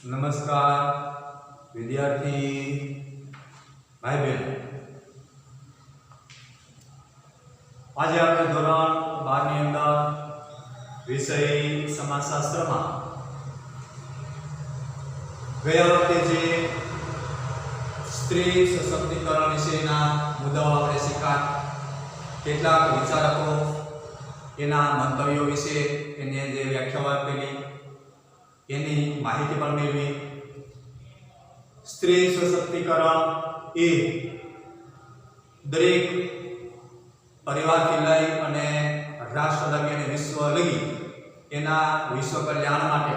नमस्कार विद्यार्थी भाई बहन। आज आपने धोरण 12 अंदर विषय समाजशास्त्र में गया वखते जे स्त्री सशक्तिकरण विषयना मुद्दाओ आपणे शीख्या। કેટલાક વિચારકો એના મંતવ્યો વિશે એને જે વ્યાખ્યાઓ આપેલી એની માહિતી પણ મેળવી। સ્ત્રી સશક્તિકરણ એ દરેક પરિવારથી લઈ અને રાષ્ટ્ર લગી અને વિશ્વ લગી એના વિશ્વ કલ્યાણ માટે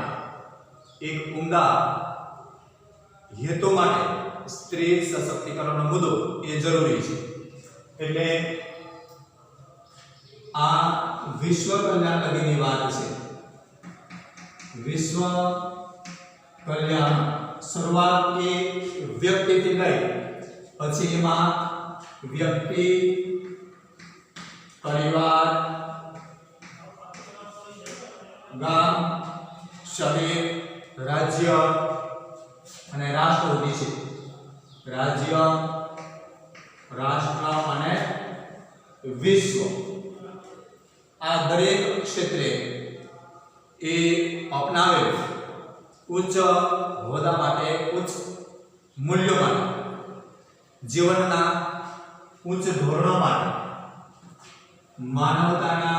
એક ઉમદા હેતુ માટે સ્ત્રી સશક્તિકરણનો મુદ્દો એ જરૂરી છે। એટલે आ विश्व कल्याण लगीनी बात है। विश्व कल्याण शुरुआत के व्यक्ति थी लई पछी एमां व्यक्ति परिवार गाम शहर राज्य अने राष्ट्र होती है। राज्य राष्ट्र अने विश्व आ दरेक क्षेत्रे ए अपनावे उच्च होदा माटे उच्च मूल्यों माटे जीवनना उच्च धोरणों माटे मानवताना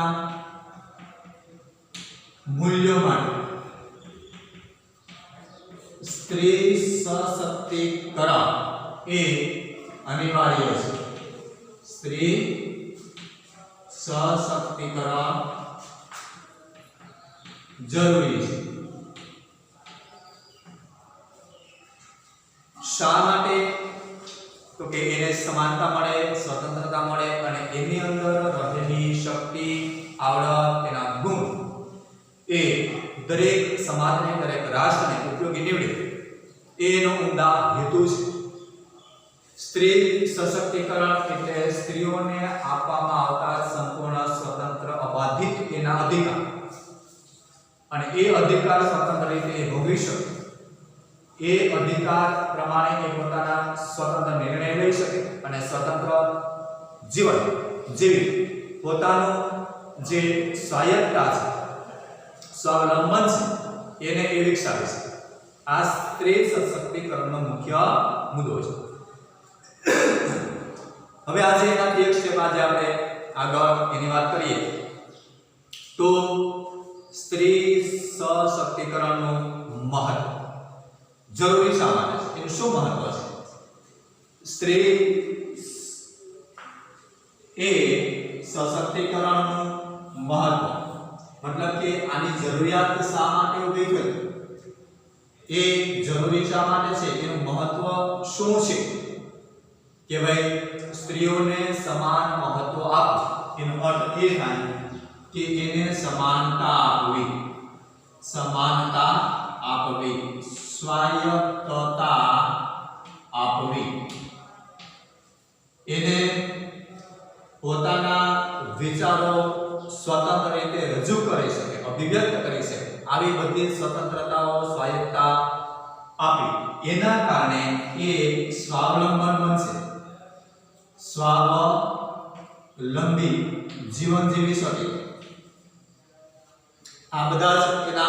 मूल्यों माटे स्त्री सशक्तिकरण ए अनिवार्य है। स्त्री सशक्तिकरण जरूरी है। शा माटे तो के एने समानता मळे, स्वतंत्रता मळे अने एनी अंदर रहेली शक्ति, आवडत, एना गुण ए दरेक समाजने, दरेक राष्ट्रने उपयोगी निवडे एनो उमदा हेतु छे। स्त्री सशक्तिकरण एटले स्त्रीओने आपवामां आवता संपूर्ण स्वतंत्र अबाधित एना अधिकार अने ए अधिकार स्वतंत्र रीते भोगवी शके। ए अधिकार प्रमाणे ए पोताना स्वतंत्र निर्णय लई शके अने स्वतंत्र जीवन जीवी पोतानो जे स्वायत्तता छे, स्वावलंबन छे एने ए विकसावे छे। आ स्त्री सशक्तिकरणनो मुख्य मुद्दो छे। હવે આજે એનાથી એક સ્ટેપ આજે આપણે આગળ એની વાત કરીએ તો સ્ત્રી સશક્તિકરણનું મહત્વ જરૂરી શા માટે છે, એનું શું મહત્વ છે? સ્ત્રી એ સશક્તિકરણનું મહત્વ મતલબ કે આની જરૂરિયાત શા માટે ઊભી થઈ, એ જરૂરી શા માટે છે, એનું મહત્વ શું છે કે ભાઈ स्त्रीओने समान महत्व आप एनो अर्थ ए थाय कि एने समानता आपवी, समानता आपवी, स्वायत्तता आपवी, एने पोताना विचारो स्वतंत्र रीते रजू करी सके, अभिव्यक्त करी सके, आवी बधी स्वतंत्रताओ स्वायत्तता आपी एना कारणे ए स्वावलंबन बनशे, स्वावलंबी जीवन जीवी सके। आ बधा ज एना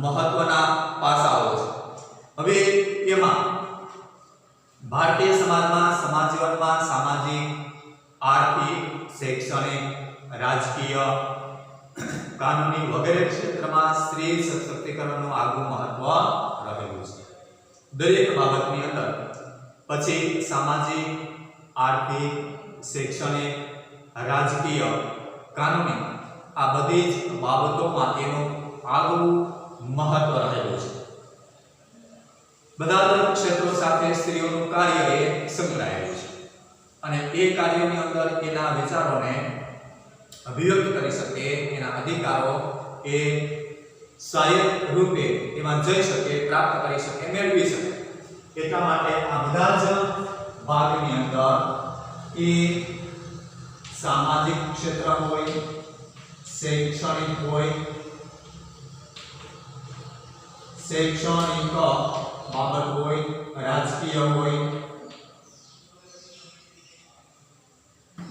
महत्वना पासाओ छे। हवे एमां भारतीय समाजमां समाज जीवनमां सामाजिक, आर्थिक, शैक्षणिक, राजकीय, कानूनी वगैरे क्षेत्रमां स्त्री सशक्तिकरणनुं आगुं महत्व रहेલું છે। दरेक बाबतनी अंदर पछी सामाजिक, आर्थिक, शैक्षणिक, राजकीय, कानूनी आ बधी ज बाबतोमां तेनुं आगुं महत्व रहेલું છે। બધા જ ક્ષેત્રો સાથે સ્ત્રીઓનું કાર્ય એ સંકળાયેલું છે અને એ કાર્યની અંદર એના વિચારોને અભિવ્યક્ત કરી શકે, એના અધિકારો એ સ્વાયત્ત રૂપે એમાં જઈ શકે, પ્રાપ્ત કરી શકે, મેળવી શકે। એટલા માટે આ બધા જ भागनी अंदर ए सामाजिक क्षेत्र होय, शैक्षणिक होय, शैक्षणिक बाबत होय, राजकीय होय,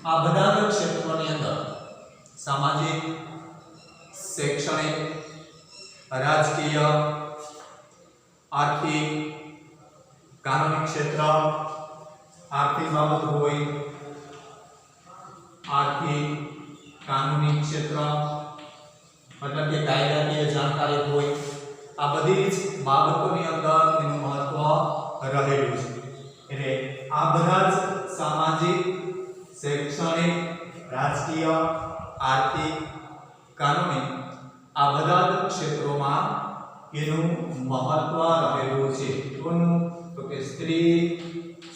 आ બધા ક્ષેત્રોની અંદર સામાજિક, શૈક્ષણિક, રાજકીય, આર્થિક, કાનૂની ક્ષેત્ર, આર્થિક બાબત હોય, આર્થિક કાનૂની ક્ષેત્ર मतलब કે કાયદાકીય જાણકારી હોય, આ બધી જ બાબતોની અંદર તેનું મહત્વ રહેલું છે. એટલે આ બધા જ સામાજિક, શૈક્ષણિક, રાજકીય, આર્થિક, કાનૂની આ બધા જ ક્ષેત્રોમાં એનું મહત્વ રહેલું છે. કોનું? તો કે સ્ત્રી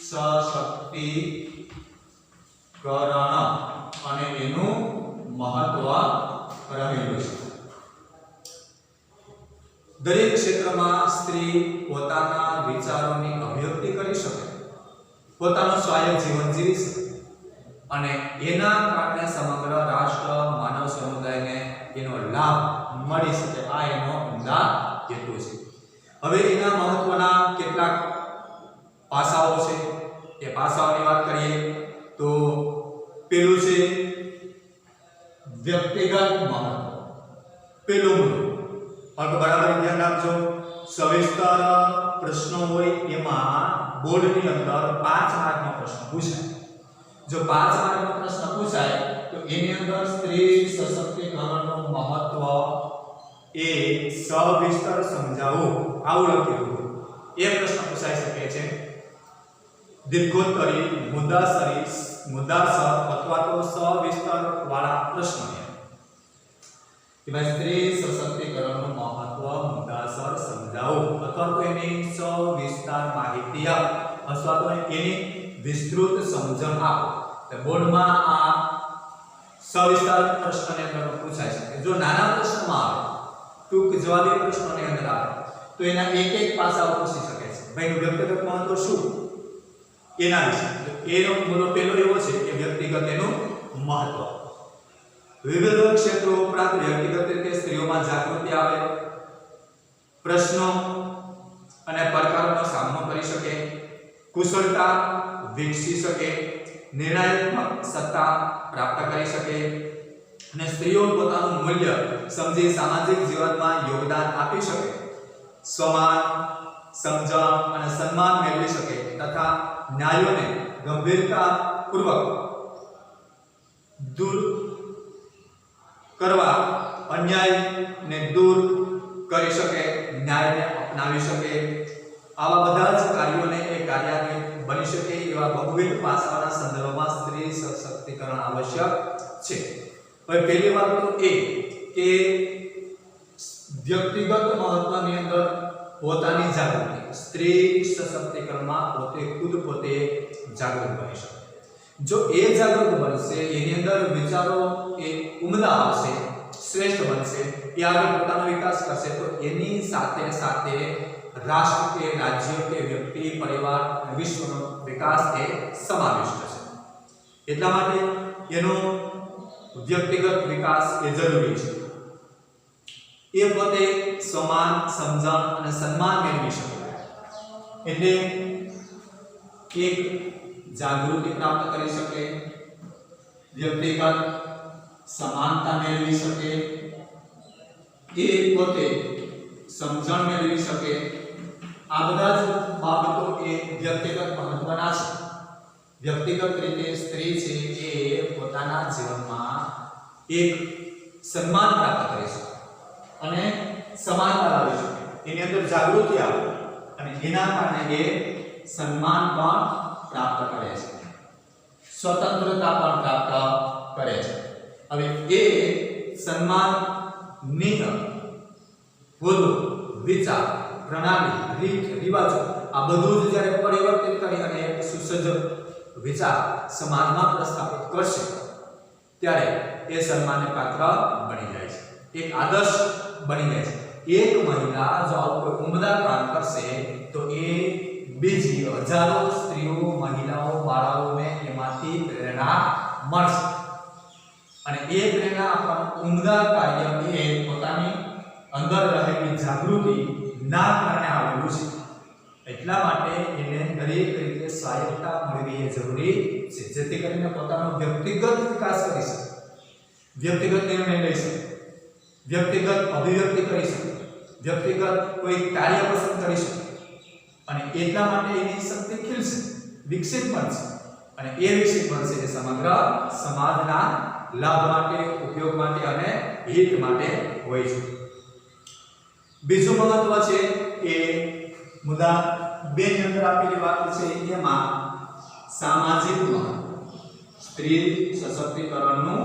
સશક્તિકરણ અને એનું મહત્વ રહેલું છે. દરેક ક્ષેત્રમાં સ્ત્રી પોતાના વિચારોની અભિવ્યક્તિ કરી શકે, પોતાનું સ્વાયત્ત જીવન જીવી શકે અને એના કારણે સમગ્ર રાષ્ટ્ર, માનવ સમુદાયને એનો લાભ મળી શકે. આ એનો ઉમદા હેતુ છે. હવે એના મહત્વના કેટલાક પાસાઓ છે. એ પાસાઓની વાત કરીએ તો પેલું છે વ્યક્તિગત મહત્વ. પેલું બરાબર ધ્યાન રાખજો. સવિસ્તર પ્રશ્નો હોય એમાં બોર્ડની અંદર 5 માર્કનો પ્રશ્ન પૂછાય. જો 5 માર્કનો પ્રશ્ન પૂછાય તો એની અંદર સ્ત્રી સશક્તિકરણનું મહત્વ એ સવિસ્તર સમજાવો આવું લખેલું હોય. એ પ્રશ્ન પૂછાઈ શકે છે. દીર્ઘોત્તરી, મુદ્દાસર અથવા તો સવિસ્તર વાળા પ્રશ્નો કે ભાઈ સ્ત્રી સશક્તિકરણનું મહત્વ મુદ્દાસર સમજાવો અથવા તો એની સવિસ્તાર માહિતી આપો અથવા તો એની વિસ્તૃત સમજણ આપો. તો બોર્ડમાં આ સવિસ્તાર પ્રશ્નની અંદર પૂછાઈ શકે. જો નાના પ્રશ્નમાં આવે, ટૂંક જવાબી પ્રશ્નોની અંદર આવે તો એના એક પાસાઓ પૂછી શકે છે. ભાઈનું વ્યક્તિગત મહત્વ શું એના વિશે. એનો મુદ્દો પહેલો એવો છે કે વ્યક્તિગત એનું મહત્વ. વિવિધ ક્ષેત્રો ઉપરાંત વ્યક્તિગત રીતે સ્ત્રીઓમાં જાગૃતિ આવે, પ્રશ્નો અને પડકારોનો સામનો કરી શકે, કુશળતા વિકસી શકે, નિર્ણયાત્મક સત્તા પ્રાપ્ત કરી શકે અને સ્ત્રીઓ પોતાનું મૂલ્ય સમજી સામાજિક જીવનમાં યોગદાન આપી શકે, સ્વમાન, સમજણ અને સન્માન મેળવી શકે તથા ન્યાયોને ગંભીરતાપૂર્વક દૂર કરવા, અન્યાયને દૂર કરી શકે, ન્યાયને અપનાવી શકે. આવા બધા જ કાર્યોને એ કાર્યાન્વિત બની શકે એવા બહુવિધ પાસાઓના સંદર્ભમાં સ્ત્રી સશક્તિકરણ આવશ્યક છે. હવે પહેલી વાત તો એ કે વ્યક્તિગત મહત્વની અંદર પોતાની જાગૃતિ. સ્ત્રી સશક્તિકરણમાં પોતે જાગૃત બની શકે. જો એ જાગૃત બનશે, એની અંદર વિચારો એ ઉમદા આવશે, શ્રેષ્ઠ બનશે, એ આગળ પોતાનો વિકાસ કરશે તો એની સાથે સાથે રાષ્ટ્ર કે રાજ્ય કે વ્યક્તિ, પરિવાર, વિશ્વનો વિકાસ એ સમાવિષ્ટ છે. એટલા માટે એનો વ્યક્તિગત વિકાસ એ જરૂરી છે. એ પોતે સમાન, સમજણ અને સન્માન મેળવી શકે એટલે એક જાગૃતિ પ્રાપ્ત કરી શકે, વ્યક્તિગત સમાનતા મેળવી શકે, એ પોતે સમજણ મેળવી શકે. આ બધા જ બાબતો એ વ્યક્તિગત મહત્વના છે. વ્યક્તિગત રીતે સ્ત્રી છે એ પોતાના જીવનમાં એક સન્માન પ્રાપ્ત કરી શકે અને સમાનતા લાવી શકે, એની અંદર જાગૃતિ આવે અને એના કારણે એ સન્માન પણ પ્રાપ્ત કરે છે, સ્વતંત્રતા પણ પ્રાપ્ત કરે છે. હવે એ સન્માનની વધુ વિચાર, પ્રણાલી, રીત રિવાજો આ બધું જ જ્યારે પરિવર્તિત કરી અને એક સુસજ્જ વિચાર સમાજમાં પ્રસ્થાપિત કરશે ત્યારે એ સન્માનને પાત્ર બની જાય છે, એક આદર્શ બની જાય છે. એક મહિલા જો આવું કોઈ ઉમદા કામ કરશે તો એ બીજી હજારો સ્ત્રીઓ, મહિલાઓ, બાળકોને એમાંથી પ્રેરણા મળશે અને એ પ્રેરણા આપવાનું ઉમદા કાર્ય એ પોતાની અંદર રહેલી જાગૃતિ ના કારણે આવેલું છે, એટલા માટે એને દરેક રીતે સ્વાયત્તતા મળવી એ જરૂરી છે, જેથી કરીને પોતાનો વ્યક્તિગત વિકાસ કરી શકે, વ્યક્તિગત નિર્ણય લઈ શકે, વ્યક્તિગત અભિવ્યક્તિ કરી શકે, વ્યક્તિગત કોઈ કાર્ય પસંદ કરી શકે, અને એટલા માટે એની શક્તિ ખીલશે, વિકસિત બનશે, અને એ વિકસિત બનશે એ સમગ્ર સમાજના લાભ માટે, ઉપયોગ માટે અને હિત માટે હોય છે. બીજું મહત્વ છે એ મુદ્દા 2 ની અંદર આપેલી વાત છે એમાં સામાજિક મહત્વ, સ્ત્રી સશક્તિકરણનું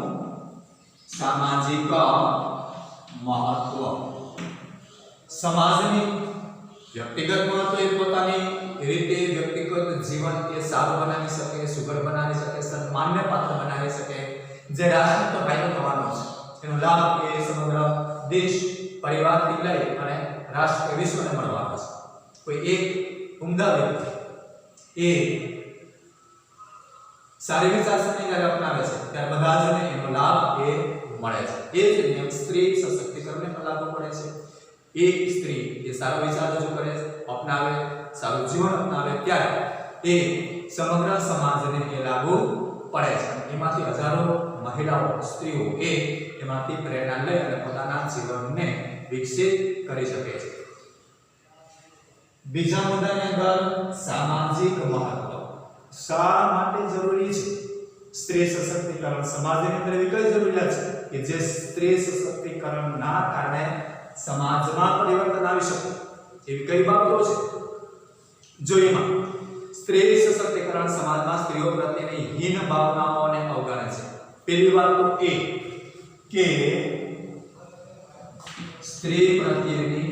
સામાજિક મહત્વ. સમાજની વ્યક્તિગત મહત્વ એ પોતાની રીતે વ્યક્તિગત જીવન એ સારું બનાવી શકે, સુઘડ બનાવી શકે, સન્માનને પાત્ર બનાવી શકે, જે રાષ્ટ્ર તો ફાયદો થવાનો છે, એનો લાભ એ સમગ્ર દેશ પરિવારથી લઈ અને રાષ્ટ્ર વિશ્વને મળવાનો છે. કોઈ એક ઉમદા વ્યક્તિ એ સારી વિચારસરણી જ્યારે અપનાવે છે ત્યારે બધા જને એનો લાભ એ મળે છે. એ જ નિયમ સ્ત્રી સશક્તિકરણને પણ લાગુ પડે છે. એક સ્ત્રી એ સારો વિચાર રજૂ કરે, અપનાવે, સારું જીવન અપનાવે ત્યારે એ સમગ્ર સમાજને એ લાગુ પડે છે. એમાંથી હજારો મહિલાઓ, સ્ત્રીઓ એ એમાંથી પ્રેરણા લઈ અને પોતાના જીવનને વિકસિત કરી શકે છે. બીજા મુદ્દાની અંદર સામાજિક મહત્વ શા માટે જરૂરી છે? સ્ત્રી સશક્તિકરણ સમાજની અંદર એવી કઈ જરૂરિયાત છે કે જે સ્ત્રી સશક્તિકરણના કારણે સમાજમાં પરિવર્તન આવી શકે? એવી કઈ બાબતો છે? જો એમાં સ્ત્રી સશક્તિકરણ સમાજમાં સ્ત્રીઓ પ્રત્યેની હીન ભાવનાઓને અવગણે છે. પહેલી વાત તો એ કે સ્ત્રી પ્રત્યેની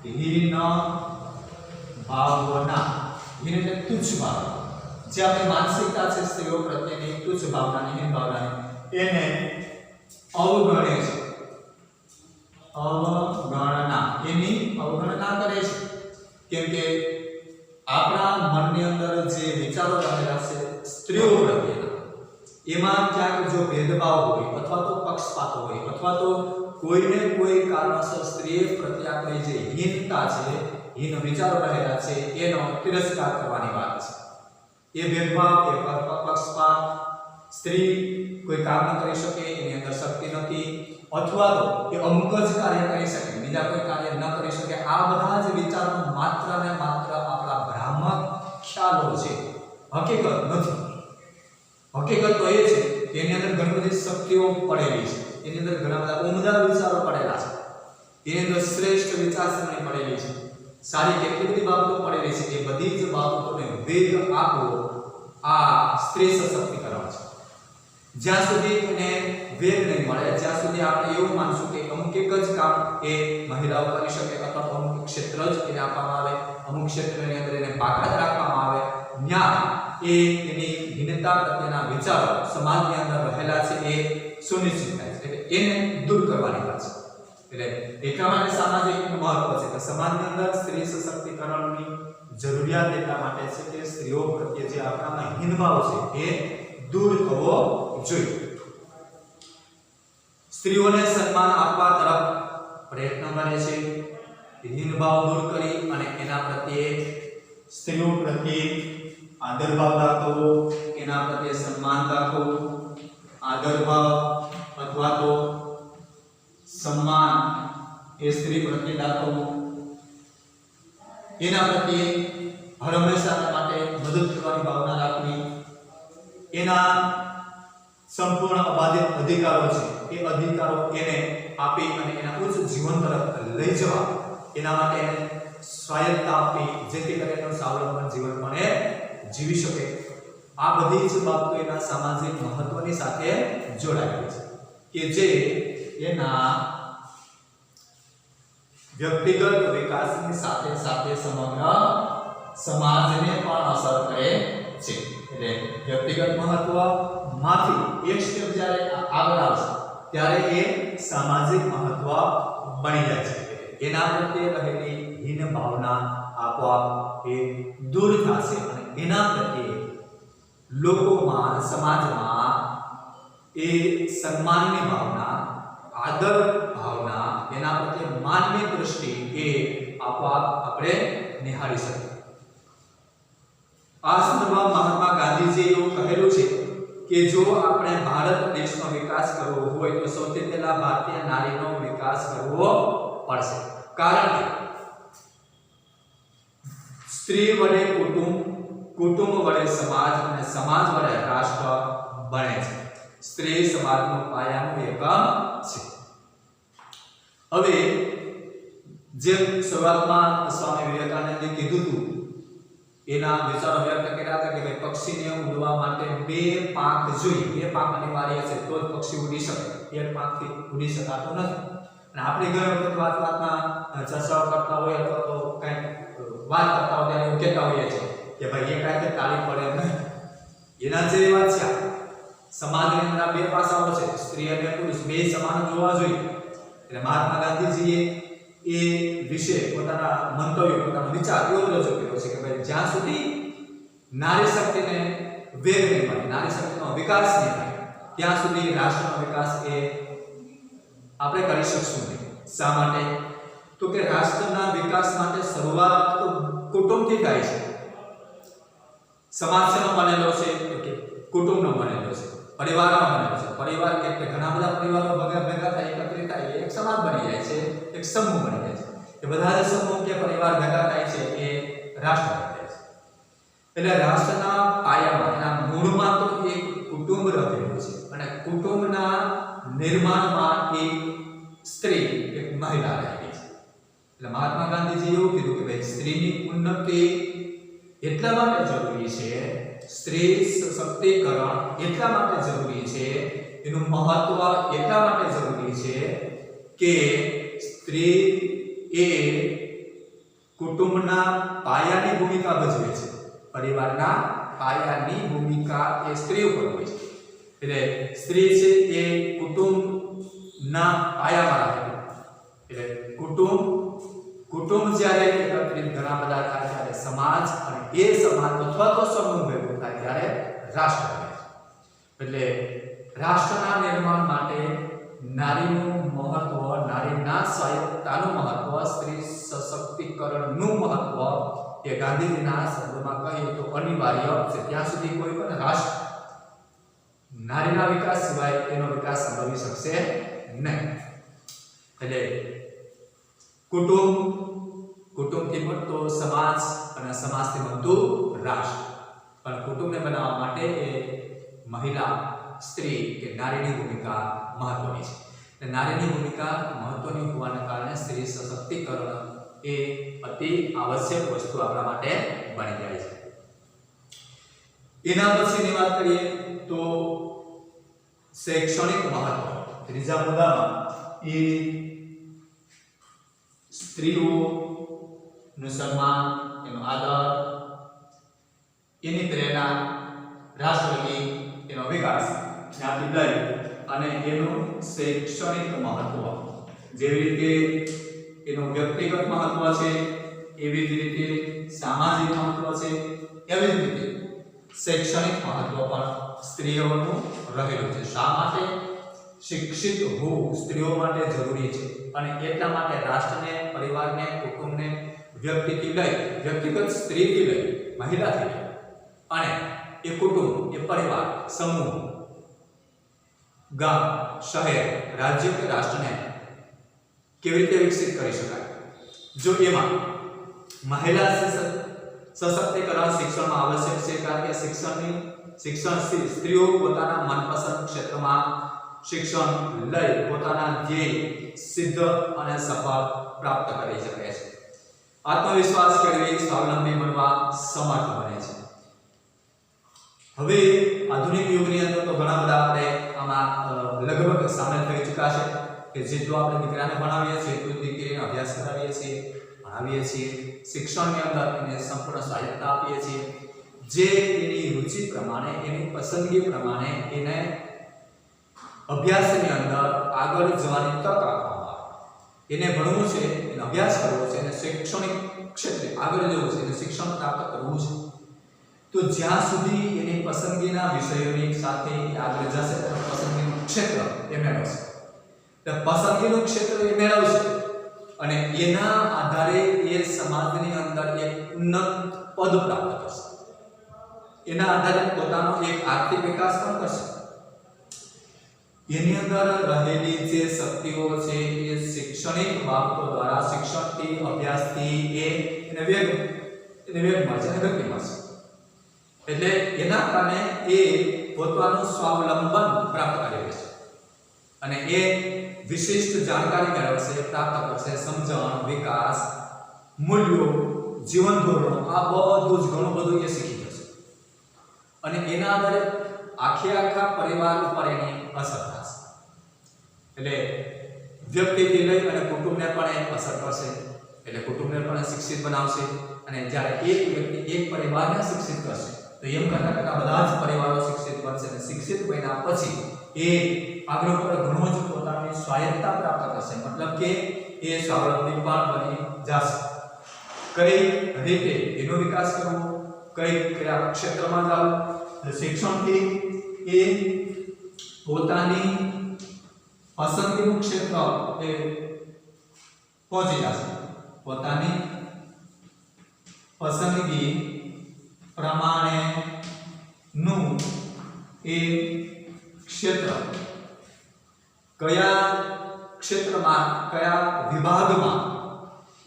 હીન ભાવના, હીન એટલે તુચ્છ ભાવના, જે આપણી માનસિકતા છે સ્ત્રીઓ પ્રત્યેની તુચ્છ ભાવનાની, હીન ભાવનાની, એને અવગણે છે. એની અવગણના કરે છે. કેમ કે આપણા મનની અંદર જે વિચારો રહેલા છે સ્ત્રીઓ પ્રત્યેના, એમાં ક્યાંક જો ભેદભાવ હોય અથવા તો પક્ષપાત હોય અથવા તો કોઈને કોઈ કારણસર સ્ત્રી પ્રત્યે આપણી જે હીનતા છે, હીન વિચારો રહેલા છે એનો તિરસ્કાર કરવાની વાત છે. એ ભેદભાવ, એ પક્ષપાત, સ્ત્રી કોઈ કામ ન કરી શકે, એની અંદર શક્તિ નથી, અથવા તો એ અમુક જ કાર્ય કરી શકે, બીજા કોઈ કાર્ય ન કરી શકે, આ બધા જ વિચારો માત્ર ને માત્ર આપણા ભ્રામક ખ્યાલો છે, હકીકત નથી. હકીકત તો એ છે કે એની અંદર ઘણી બધી શક્તિઓ પડેલી છે, એની અંદર ઘણા બધા ઉમદા વિચારો પડેલા છે, એની અંદર શ્રેષ્ઠ વિચારસરણી પડેલી છે, સારી કેટલી બધી બાબતો પડેલી છે. એ બધી જ બાબતોને વેગ આપવો આ સ્ત્રી સશક્તિકરણ છે. જ્યાં સુધી એને વેગ નહીં મળે, જ્યાં સુધી આપણે એવું માનશું કે અમુક એક જ કામ એ મહિલાઓ કરી શકે અથવા તો અમુક ક્ષેત્ર જ એને આપવામાં આવે, અમુક ક્ષેત્રની અંદર એને બાકાત રાખવામાં આવે, ત્યાં એ એની હીનતા પ્રત્યેના વિચારો સમાજની અંદર રહેલા છે એ સુનિશ્ચિત થાય છે. એટલે એને દૂર કરવાની વાત છે. એટલે એટલા માટે સામાજિક મહત્વ છે કે સમાજની અંદર સ્ત્રી સશક્તિકરણની જરૂરિયાત એટલા માટે છે કે સ્ત્રીઓ પ્રત્યે જે આપણામાં હીનભાવ છે એ દૂર થવો જોઈએ. સ્ત્રીઓને સન્માન આપવા તરફ પ્રયત્ન કરે છે. હીનભાવ દૂર કરી અને એના પ્રત્યે સ્ત્રીઓ પ્રત્યે આદરભાવ દાખવવો, એના પ્રત્યે સન્માન દાખવવું, આદરભાવ અથવા તો સન્માન એ સ્ત્રી પ્રત્યે દાખવવું, એના પ્રત્યે હર હંમેશા માટે મદદ કરવાની ભાવના રાખવી, એના સંપૂર્ણ અબાધિત અધિકારો છે એ અધિકારો એને આપી અને એના ઉચ્ચ જીવન તરફ લઈ જવા, એના માટે એને સ્વાયત્તતા આપવી, જેથી કરીને એનું સ્વાવલંબન જીવન પણ એ જીવી શકે. આ બધી જ બાબતો એના સામાજિક મહત્વની સાથે જોડાયેલી છે કે જે એના વ્યક્તિગત વિકાસની સાથે સાથે સમગ્ર સમાજને પણ અસર કરે છે. એટલે વ્યક્તિગત મહત્વમાંથી એક સ્ટેપ જ્યારે આગળ આવશે ત્યારે એ સામાજિક મહત્વ બની જાય છે. એના પ્રત્યે રહેલી હીન ભાવના આપોઆપ એ દૂર થશે અને એના પ્રત્યે લોકોમાં, સમાજમાં એ સન્માનની ભાવના, આદર ભાવના, એના પ્રત્યે માનવી દૃષ્ટિ એ આપોઆપ આપણે નિહાળી શકીએ. આ સંદર્ભમાં મહાત્મા ગાંધીજીએ એવું કહેલું છે કે જો આપણે ભારત દેશનો વિકાસ કરવો હોય તો સૌથી પહેલા ભારતીય નારીનો વિકાસ કરવો પડશે. કારણ કે સ્ત્રી વડે કુટુંબ, કુટુંબ વડે સમાજ અને સમાજ વડે રાષ્ટ્ર બને છે. સ્ત્રી સમાજનો પાયાનો એકમ છે. હવે જેમ શરૂઆતમાં સ્વામી વિવેકાનંદે કીધું હતું એના વિચારો વ્યક્ત કર્યા હતા કે ભાઈ પક્ષીને ઉડવા માટે બે પાંખ જોઈએ, બે પાંખ અનિવાર્ય છે તો જ પક્ષી ઉડી શકે, એક પાંખથી ઉડી શકાતું નથી. અને આપણે ઘણી વખત વાતમાં ચર્ચાઓ કરતા હોય અથવા તો કંઈક વાત કરતા હોય ત્યારે એવું કહેતા હોઈએ છીએ કે ભાઈ એ કાંઈ તાળી પડે નહીં. એના જે વાત છે સમાજની અંદર બે પાસાઓ છે, સ્ત્રી અને પુરુષ બે સમાન જોવા જોઈએ. એટલે મહાત્મા ગાંધીજીએ એ વિશે પોતાના મંતવ્ય, પોતાનો વિચાર એવો રજૂ કર્યો છે કે ભાઈ જ્યાં સુધી નારી શક્તિને વેગ નહીં મળે, નારી શક્તિનો વિકાસ નહીં થાય ત્યાં સુધી રાષ્ટ્રનો વિકાસ એ આપણે કરી શકશું નહીં. શા માટે? તો કે રાષ્ટ્રના વિકાસ માટે શરૂઆત તો કુટુંબથી થાય છે. સમાજ શેનો બનેલો છે? તો કે કુટુંબનો બનેલો છે, પરિવારનો બનેલો છે. પરિવાર કે ઘણા બધા પરિવારો ભેગા થાય, એકત્રિત થાય, એક સમાજ બની જાય છે, એક સમૂહ બની જાય છે. એ બધા જ સમૂહ કે પરિવાર ભેગા થાય છે એ રાષ્ટ્ર બની જાય છે. એટલે રાષ્ટ્રના પાયામાં, એના મૂળમાં તો એક કુટુંબ રહેલું છે અને કુટુંબના નિર્માણમાં એક સ્ત્રી, એક મહિલા રહેલી છે. એટલે મહાત્મા ગાંધીજીએ એવું કીધું કે ભાઈ સ્ત્રીની ઉન્નતિ એટલા માટે જરૂરી છે, સ્ત્રી સશક્તિકરણ એટલા માટે જરૂરી છે, એનું મહત્વ એટલા માટે જરૂરી છે કે સ્ત્રી એ કુટુંબના પાયાની ભૂમિકા ભજવે છે. પરિવારના પાયાની ભૂમિકા એ સ્ત્રી ઉપર હોય છે. એટલે સ્ત્રી છે એ કુટુંબના પાયામાં રહેલી. એટલે કુટુંબ જ્યારે એકત્રિત ઘણા બધા થાય ત્યારે સમાજ, અને એ સમાજ અથવા તો સમૂહ ભેગો થાય ત્યારે રાષ્ટ્ર બને છે. એટલે રાષ્ટ્રના નિર્માણ માટે નારીનું મહત્વ, નારીના સ્વાયત્તતાનું મહત્વ, સ્ત્રી સશક્તિકરણનું મહત્વ એ ગાંધીજીના શબ્દોમાં કહીએ તો અનિવાર્ય છે. ત્યાં સુધી કોઈ પણ રાષ્ટ્ર નારીના વિકાસ સિવાય એનો વિકાસ સંભવી શકશે નહીં. એટલે કુટુંબથી બનતો સમાજ અને સમાજથી બનતું રાષ્ટ્ર. પણ કુટુંબને બનાવવા માટે એ મહિલા, સ્ત્રી કે નારીની ભૂમિકા મહત્વની છે. એટલે નારીની ભૂમિકા મહત્વની હોવાના કારણે સ્ત્રી સશક્તિકરણ એ અતિ આવશ્યક વસ્તુ આપણા માટે બની જાય છે. એના પછીની વાત કરીએ તો શૈક્ષણિક મહત્વ. ત્રીજા મુદ્દામાં એ સ્ત્રીઓનું સન્માન, એનો આદર, એની પ્રેરણા, રાષ્ટ્રગીત, એનો વિકાસ ત્યાંથી લઈ અને એનું શૈક્ષણિક મહત્વ, જેવી રીતે એનું વ્યક્તિગત મહત્વ છે એવી જ રીતે સામાજિક મહત્વ છે, એવી જ રીતે શૈક્ષણિક મહત્વ પણ સ્ત્રીઓનું રહેલું છે. શા માટે? શિક્ષિત હોવું સ્ત્રીઓ માટે જરૂરી છે અને એટલા માટે રાષ્ટ્રને, પરિવારને, કુટુંબને વ્યક્તિથી લઈ, વ્યક્તિગત સ્ત્રીથી લઈ, મહિલાથી લઈ અને એ કુટુંબ, એ પરિવાર, સમૂહ, ગામ, શહેર, રાજ્ય કે રાષ્ટ્રને કેવી રીતે વિકસિત કરી શકાય? જો એમાં મહિલા સશક્તિકરણ શિક્ષણમાં આવશ્યક છે. કારણ કે શિક્ષણ સ્ત્રીઓ પોતાના મનપસંદ ક્ષેત્રમાં શિક્ષણ લઈ પોતાના ધ્યેય સિદ્ધ અને સફળ પ્રાપ્ત કરી શકે છે. આત્મવિશ્વાસ કેળવી સ્વાવલંબી બનવા સમર્થ બને છે. હવે આધુનિક યુગની અંદર તો ઘણા બધા આપણે આમાં લગભગ સામેલ થઈ ચૂક્યા છે કે જેટલું આપણે દીકરાને ભણાવીએ છીએ એટલું દીકરીને અભ્યાસ કરાવીએ છીએ, ભણાવીએ છીએ. શિક્ષણની અંદર એને સંપૂર્ણ સ્વાયત્તતા આપીએ છીએ. જે એની રુચિ પ્રમાણે, એની પસંદગી પ્રમાણે એને અભ્યાસની અંદર આગળ જવાની તક આપવામાં આવે. એને ભણવું છે, એને અભ્યાસ કરવો છે, એને શૈક્ષણિક ક્ષેત્રે આગળ જવું છે, એને શિક્ષણ પ્રાપ્ત કરવું છે, તો જ્યાં સુધી એની પસંદગીના વિષયોની સાથે આગળ જશે, પસંદગીનું ક્ષેત્ર એ મેળવશે. એટલે પસંદગીનું ક્ષેત્ર એ મેળવશે અને એના આધારે એ સમાજની અંદર એક ઉન્નત પદ પ્રાપ્ત કરશે, એના આધારે પોતાનો એક આર્થિક વિકાસ પણ કરશે। એની અંદર રહેલી જે શક્તિઓ છે એ શૈક્ષણિક બાબતો દ્વારા, શિક્ષણથી, અભ્યાસથી એને વેગ મળશે અને ગતિ મળશે। એટલે એના કારણે એ પોતાનું સ્વાવલંબન પ્રાપ્ત કરી લેશે અને એ વિશિષ્ટ જાણકારી મેળવશે, પ્રાપ્ત કરશે, સમજણ, વિકાસ, મૂલ્યો, જીવન ધોરણો, આ બધું જ ઘણું બધું એ શીખી જશે અને એના આધારે આખા પરિવાર ઉપર એની અસર થશે। એટલે વ્યક્તિથી લઈ અને કુટુંબને પણ એ અસર કરશે, એટલે કુટુંબને પણ શિક્ષિત બનાવશે અને જ્યારે એક વ્યક્તિ એક પરિવારને શિક્ષિત કરશે તો એમ કરતા બધા જ પરિવારો શિક્ષિત બનશે અને શિક્ષિત બન્યા પછી એ આગળ પર ઘણો જ પોતાની સ્વાયત્તતા પ્રાપ્ત કરશે, મતલબ કે એ સ્વાવલંબી પણ બની જશે। કઈ રીતે એનો વિકાસ કરવો, કયા ક્ષેત્રમાં જવું, શિક્ષણથી એ પોતાની પસંદગીનું ક્ષેત્ર એ પહોંચી જશે, પોતાની પસંદગી પ્રમાણેનું એ ક્ષેત્ર કયા ક્ષેત્રમાં, કયા વિભાગમાં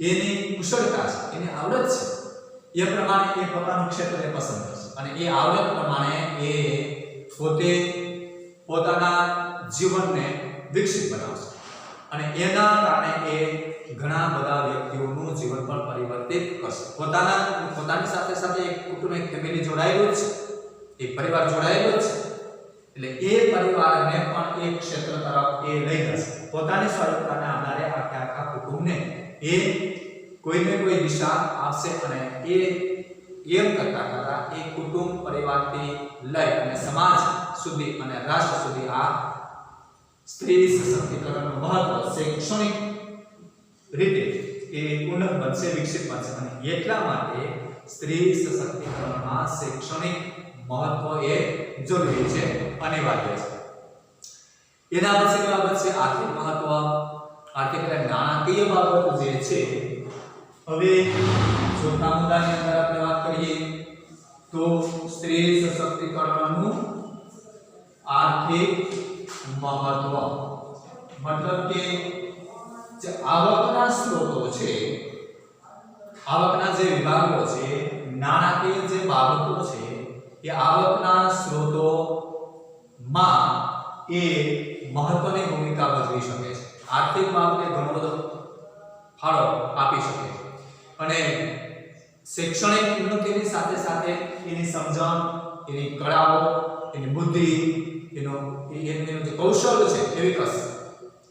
એની કુશળતા છે, એની આવડત છે, એ પ્રમાણે એ પોતાનું ક્ષેત્ર એ પસંદ કરશે અને એ આવડત પ્રમાણે એ પોતે પોતાના જીવનને વિકસિત બનાવશે અને એના કારણે એ ઘણા બધા વ્યક્તિઓનું જીવન પણ પરિવર્તિત કરશે। પોતાની સાથે સાથે એક કુટુંબ, એક ફેમિલી જોડાયેલું છે, એક પરિવાર જોડાયેલો છે, એટલે એ પરિવારને પણ એક ક્ષેત્ર તરફ એ લઈ જશે। પોતાની સ્વાયત્તતાના આધારે આખા કુટુંબને એ કોઈને કોઈ દિશા આપશે અને એ એમ કરતા એ કુટુંબ, પરિવારથી લઈ અને સમાજ સુધી અને રાષ્ટ્ર સુધી આ સ્ત્રી સશક્તિકરણનું મહત્વ શૈક્ષણિક રીતે એ ઉન્નત બનશે, વિકસિત બનશે અને એટલા માટે સ્ત્રી સશક્તિકરણમાં શૈક્ષણિક મહત્વ એ જરૂરી છે, અનિવાર્ય છે। એના પછીની બાબત છે આર્થિક મહત્વ। આર્થિક એટલે નાણાકીય બાબત જે છે। હવે ચોથા મુદ્દાની અંદર આપણે વાત કરીએ તો સ્ત્રી સશક્તિકરણનું આર્થિક મહત્વ, મતલબ કે જે આવકના સ્ત્રોતો છે, આવકના જે વિભાગો છે, નાણાકીય જે બાબતો છે, એ આવકના સ્ત્રોતોમાં એ મહત્વની ભૂમિકા ભજવી શકે છે। આર્થિક બાબતે ઘણો બધો ફાળો આપી શકે છે અને શૈક્ષણિક ઉન્નતિની સાથે સાથે એની સમજણ, એની કળાઓ, એની બુદ્ધિ, એનું જે કૌશલ્ય છે એ વિકસશે।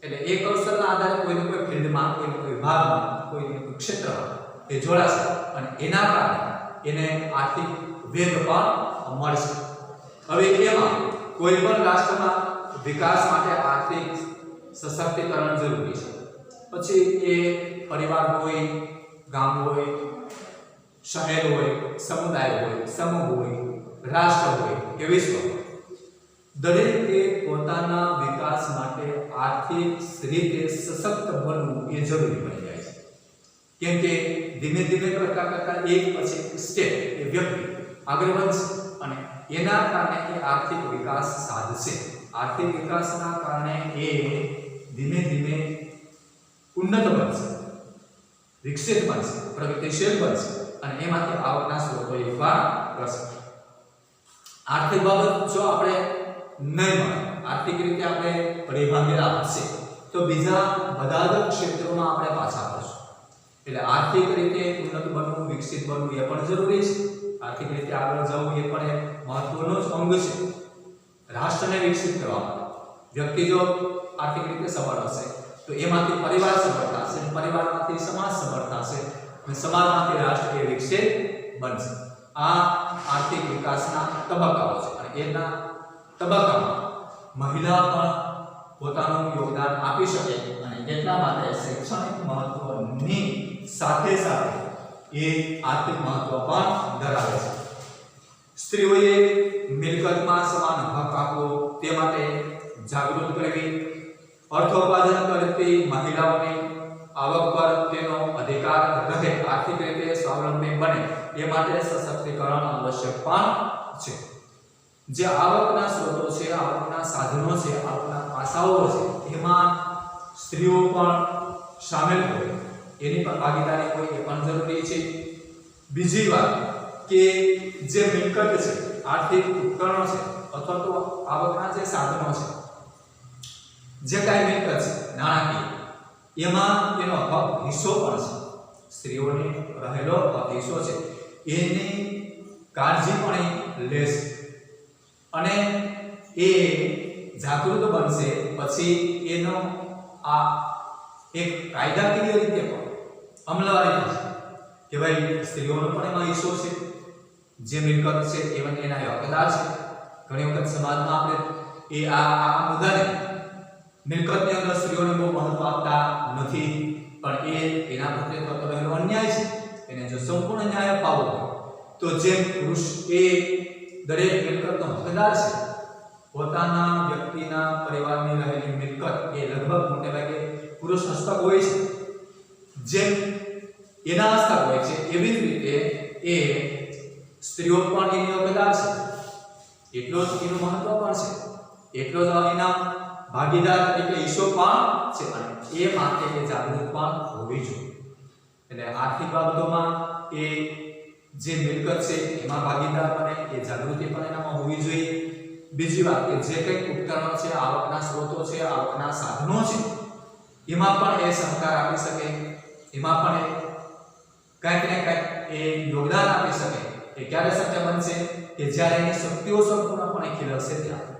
એટલે એ કૌશલ્યના આધારે કોઈને કોઈ ફિલ્ડમાં, કોઈને કોઈ વિભાગમાં, કોઈને કોઈ ક્ષેત્રમાં એ જોડાશે અને એના કારણે એને આર્થિક વેગ પણ મળશે। હવે એમાં કોઈ પણ રાષ્ટ્રમાં વિકાસ માટે આર્થિક સશક્તિકરણ જરૂરી છે। પછી એ પરિવાર હોય, ગામ હોય, શહેર હોય, સમુદાય હોય, સમૂહ હોય, રાષ્ટ્ર હોય કે વિશ્વ હોય, દરેકે પોતાના વિકાસ માટે આર્થિક રીતે સશક્ત બનવું એ જરૂરી બની જાય છે। કેમ કે ધીમે ધીમે કરતા એક પછી એક સ્ટેપ એ વ્યક્તિ આગળ વધશે અને એના કારણે એ આર્થિક વિકાસ સાધશે। આર્થિક વિકાસના કારણે એ ધીમે ધીમે ઉન્નત બનશે, વિકસિત બનશે, પ્રગતિશીલ બનશે અને એમાંથી આવકના સ્ત્રોતો ઉભા કરશે। આર્થિક બાબત જો આપણે નહીં મળે, આર્થિક રીતે આપણે પરિભાગેલા હશે તો બીજા બધા જ ક્ષેત્રોમાં આપણે પાછા આવશું। એટલે આર્થિક રીતે ઉન્નત બનવું, વિકસિત બનવું એ પણ જરૂરી છે। આર્થિક રીતે આગળ જવું એ પણ એક મહત્વનો જ અંગ છે રાષ્ટ્રને વિકસિત કરવા માટે। વ્યક્તિ જો આર્થિક રીતે સબળ હશે તો એમાંથી પરિવાર સબળ થશે, પરિવારમાંથી સમાજ સબળ થશે અને સમાજમાંથી રાષ્ટ્ર એ વિકસિત બનશે। આ આર્થિક વિકાસના તબક્કાઓ છે અને એના તબક્કામાં મહિલા પણ પોતાનું યોગદાન આપી શકે અને એટલા માટે શૈક્ષણિક મહત્વની સાથે સાથે એ આર્થિક મહત્વ પણ ધરાવે છે। સ્ત્રીઓએ મિલકતમાં સમાન હક આપવો તે માટે જાગૃત કરવી, અર્થોપાર્જન કરતી મહિલાઓની આવક પર તેનો અધિકાર રહે, આર્થિક રીતે સ્વાવલંબી બને એ માટે સશક્તિકરણ આવશ્યક પણ છે. જે આવકના સ્ત્રોતો છે, આવકના સાધનો છે, આવકના પાસાઓ છે, એમાં સ્ત્રીઓ પણ સામેલ હોય, એની પણ ભાગીદારી હોય એ પણ જરૂરી છે. બીજી વાત કે જે મિલકત છે, આર્થિક ઉપકરણો છે અથવા તો આવકના જે સાધનો છે, જે કાંઈ મિલકત છે નાણાકીય, એમાં એનો હક હિસ્સો પણ છે, સ્ત્રીઓને રહેલો હક હિસ્સો છે, એની કાળજી પણ એ લેશે અને એ જાગૃત બનશે પછી એનો આ એક કાયદાકીય રીતે પણ અમલવારી થશે કે ભાઈ સ્ત્રીઓનો પણ એમાં હિસ્સો છે, જે મિલકત છે એના હકદાર છે. ઘણી વખત સમાજમાં આપણે એ આ મુદ્દાને મિલકતની અંદર સ્ત્રીઓને બહુ મહત્વ આપતા નથી, પણ એના પ્રત્યે થતો રહેલો અન્યાય છે, એને જો સંપૂર્ણ ન્યાય અપાવવો હોય તો જેમ પુરુષ એ દરેક મિલકતનો હકદાર છે, પોતાના વ્યક્તિના પરિવારની રહેલી મિલકત એ લગભગ મોટે ભાગે પુરુષ હસ્તક હોય છે, જેમ એના હસ્તક હોય છે એવી જ રીતે એ સ્ત્રીઓ પણ એની હકદાર છે, એટલો જ એનું મહત્વ પણ છે, એટલો જ એના ભાગીદાર તરીકે હિસ્સો પણ છે અને એ માટે એ જાગૃત પણ હોવી જોઈએ. એટલે આર્થિક બાબતોમાં એ જે મિલકત છે એમાં ભાગીદાર બને એ જાગૃતિ પણ એનામાં હોવી જોઈએ. બીજી વાત કે જે કંઈક ઉપકરણો છે, આવકના સ્ત્રોતો છે, આવકના સાધનો છે, એમાં પણ એ સહકાર આપી શકે, એમાં પણ કંઈક ને કંઈક એ યોગદાન આપી શકે. એ ક્યારે શક્ય બનશે કે જ્યારે એની શક્તિઓ સંપૂર્ણપણે ખીલશે ત્યારે.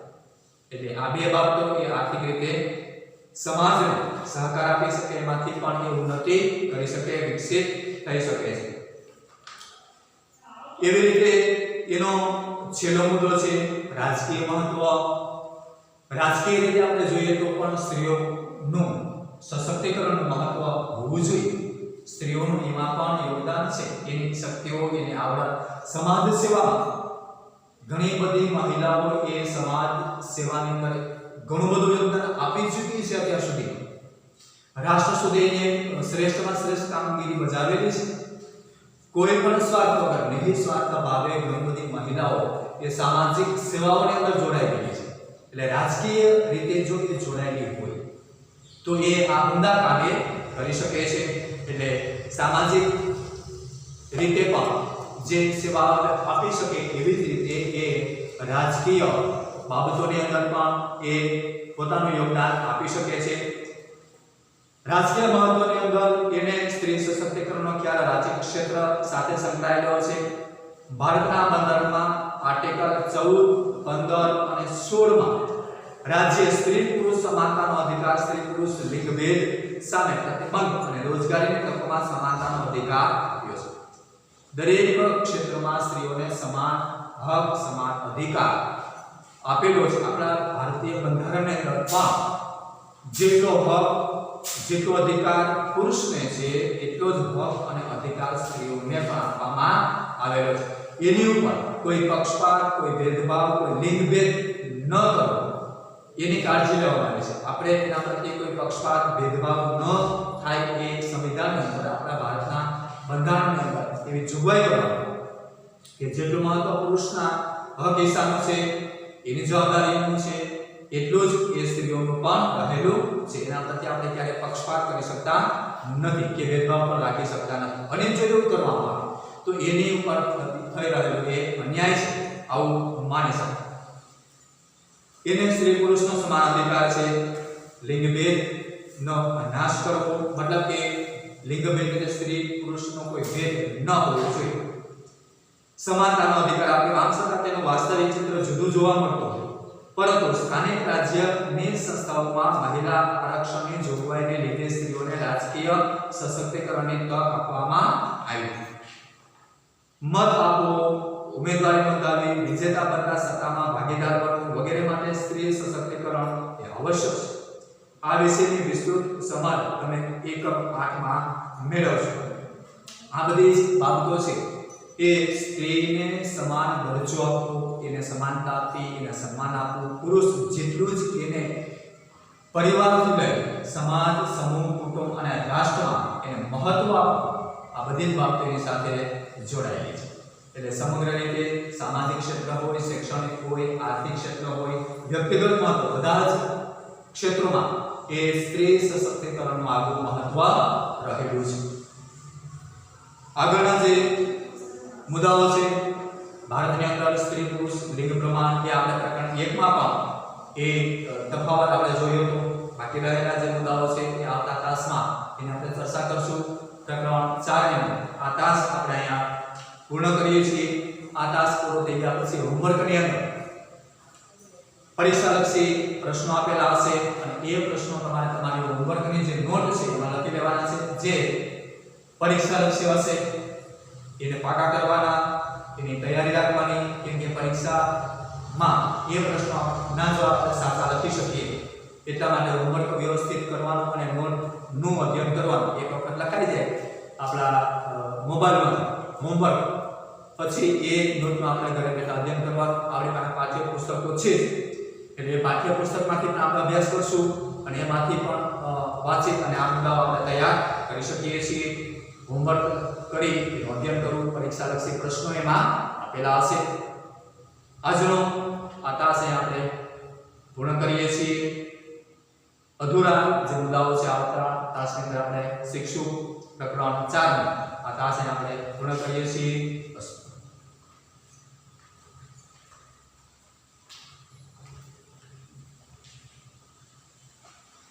એટલે આ બે બાબતો એ આર્થિક રીતે સમાજને સહકાર આપી શકે, એમાંથી પણ એ ઉન્નતિ કરી શકે, વિકસિત થઈ શકે છે. એવી રીતે એનો છેલ્લો મુદ્દો છે રાજકીય મહત્વ. રાજકીય રીતે આપણે જોઈએ તો પણ સ્ત્રીઓનું સશક્તિકરણનું મહત્વ હોવું જોઈએ. સ્ત્રીઓનું એમાં પણ યોગદાન છે, એની શક્તિઓ, એની આવડત. સમાજ સેવામાં ઘણી બધી મહિલાઓ એ સમાજ સેવાની અંદર ઘણું બધું યોગદાન આપી ચૂકી છે અત્યાર સુધી. રાષ્ટ્ર સુધી એને શ્રેષ્ઠમાં શ્રેષ્ઠ કામગીરી બજાવેલી છે. કોઈ પણ સ્વાર્થ વગર નિસ્વાર્થ ભાવે ઘણી બધી મહિલાઓ એ સામાજિક સેવાઓની અંદર જોડાઈ ગઈ છે. એટલે રાજકીય રીતે જો એ જોડાયેલી હોય તો એ આ ઉમદા કાર્ય કરી શકે છે. એટલે સામાજિક રીતે પણ જે સેવા આપી શકે એવી જ રીતે એ રાજકીય બાબતોની અંદર પણ એ પોતાનું યોગદાન આપી શકે છે. રાજકીય મહત્વની અંદર એને સ્ત્રી સશક્તિકરણનો ખ્યાલ રાજકીય ક્ષેત્ર સાથે સંકળાયેલો છે. ભારતના બંધારણમાં આર્ટિકલ 14, 15 અને 16 માં રાજ્ય સ્ત્રી પુરુષ સમાનતાનો અધિકાર, સ્ત્રી પુરુષ લિંગ ભેદ સામે પ્રતિબંધ અને રોજગારીની તકોમાં સમાનતાનો અધિકાર આપ્યો છે. દરેક ક્ષેત્રમાં સ્ત્રીઓને સમાન હક, સમાન અધિકાર આપેલો છે. આપણા ભારતીય બંધારણની અંદર પણ જેટલો હક, જેટલો અધિકાર પુરુષને છે એટલો જ હક અને અધિકાર સ્ત્રીઓને પણ આપવામાં આવેલો છે. એની ઉપર કોઈ પક્ષપાત, કોઈ ભેદભાવ, કોઈ લિંગ ભેદ ન કરવો એની કાળજી લેવામાં આવે છે. આપણે એના પ્રત્યે કોઈ પક્ષપાત, ભેદભાવ ન થાય એ સંવિધાનની અંદર, આપણા ભારતના બંધારણની અંદર એવી જોગવાઈ કરવામાં કે જેટલું મહત્વ પુરુષના હક હિસ્સાનું છે, એની જવાબદારીનું છે, એટલું જ એ સ્ત્રીઓનું પણ રહેલું છે. એના પ્રત્યે આપણે ક્યારેય પક્ષપાત કરી શકતા નથી કે ભેદભાવ પણ રાખી શકતા નથી. અને જો એવું કરવામાં આવે તો એની ઉપર થઈ રહેલો એ અન્યાય છે, આવું માની શકાય. એને સ્ત્રી પુરુષનો સમાન અધિકાર છે. લિંગ ભેદનો નાશ કરવો, મતલબ કે લિંગ ભેદ એટલે સ્ત્રી પુરુષનો કોઈ ભેદ ન હોવો જોઈએ. સમાનતાનો અધિકાર આપણે આમ છતાં તેનું વાસ્તવિક ચિત્ર જુદું જોવા મળતું હોય, પરંતુ સ્થાનિક રાજ્યની સંસ્થાઓમાં મહિલા આરક્ષણની જોગવાઈને લીધે સ્ત્રીઓને રાજકીય સશક્તિકરણની તક આપવામાં આવી. મત આપવો, ઉમેદવારી નોંધાવી, વિજેતા બનતા સત્તામાં ભાગીદાર બનવું વગેરે માટે સ્ત્રી સશક્તિકરણ એ આવશ્યક છે. આ વિશેની વિસ્તૃત સમજ તમે એકમ 8 માં મેળવશો. આ બધી બાબતો છે એ સ્ત્રીને સમાન દરજ્જો આપવો, એને સમાનતા આપવી, એને સન્માન આપવું, પુરુષ જેટલું જ એને પરિવારથી લઈ સમાજ, સમૂહ, કુટુંબ અને રાષ્ટ્રમાં એને મહત્વ આપવું, આ બધી જ બાબતોની સાથે જોડાયેલી છે. એટલે સમગ્ર રીતે સામાજિક ક્ષેત્ર હોય, શૈક્ષણિક હોય, આર્થિક ક્ષેત્ર હોય, વ્યક્તિગત મહત્વ, બધા જ ક્ષેત્રોમાં એ સ્ત્રી સશક્તિકરણનું આગવું મહત્વ રહેલું છે. આગળના જે મુદ્દાઓ છે ભારતની અંદર સ્ત્રી પુરુષ લિંગ પ્રમાણ એ આપણે પ્રકરણ 1 માં પણ એ તફાવત આપણે જોયો હતો. બાકી રહેલા જે મુદ્દાઓ છે એ આવતા તાસમાં એની આપણે ચર્ચા કરશું. પ્રકરણ 4 નો આ તાસ આપણે અહીંયા પૂર્ણ કરીએ છીએ. આ તાસ પૂરો થઈ ગયા પછી હોમવર્કની અંદર પરીક્ષાલક્ષી પ્રશ્નો આપેલા હશે અને એ પ્રશ્નો તમારે તમારી હોમવર્કની જે નોટ છે એમાં લખી લેવાના છે. જે પરીક્ષાલક્ષી હશે એને પાકા કરવાના, એની તૈયારી રાખવાની, કેમ કે પરીક્ષામાં એ પ્રશ્નો ના જો આપણે સાચા લખી શકીએ એટલા માટે હોમવર્ક વ્યવસ્થિત કરવાનું અને નોટનું અધ્યયન કરવાનું. એક વખત લખાઈ જાય આપણા મોબાઈલમાં હોમવર્ક, પછી એ નોટનું આપણે ઘરે બેઠા અધ્યયન કરવાનું. આપણી પાસે પાઠ્યપુસ્તકો છે એટલે એ પાઠ્યપુસ્તકમાંથી પણ આપણે અભ્યાસ કરશું અને એમાંથી પણ વાંચી અને આ મુદ્દાઓ આપણે તૈયાર કરી શકીએ છીએ. હોમવર્ક કરી એનું અધ્યયન કરવું, પરીક્ષાલક્ષી પ્રશ્નો એમાં આપેલા હશે. આજનો આ તાસ આપણે પૂર્ણ કરીએ છીએ. અધૂરા જે મુદ્દાઓ છે આવતા તાસની અંદર આપણે શીખશું. પ્રકરણ 4 આ તાસ આપણે પૂર્ણ કરીએ છીએ.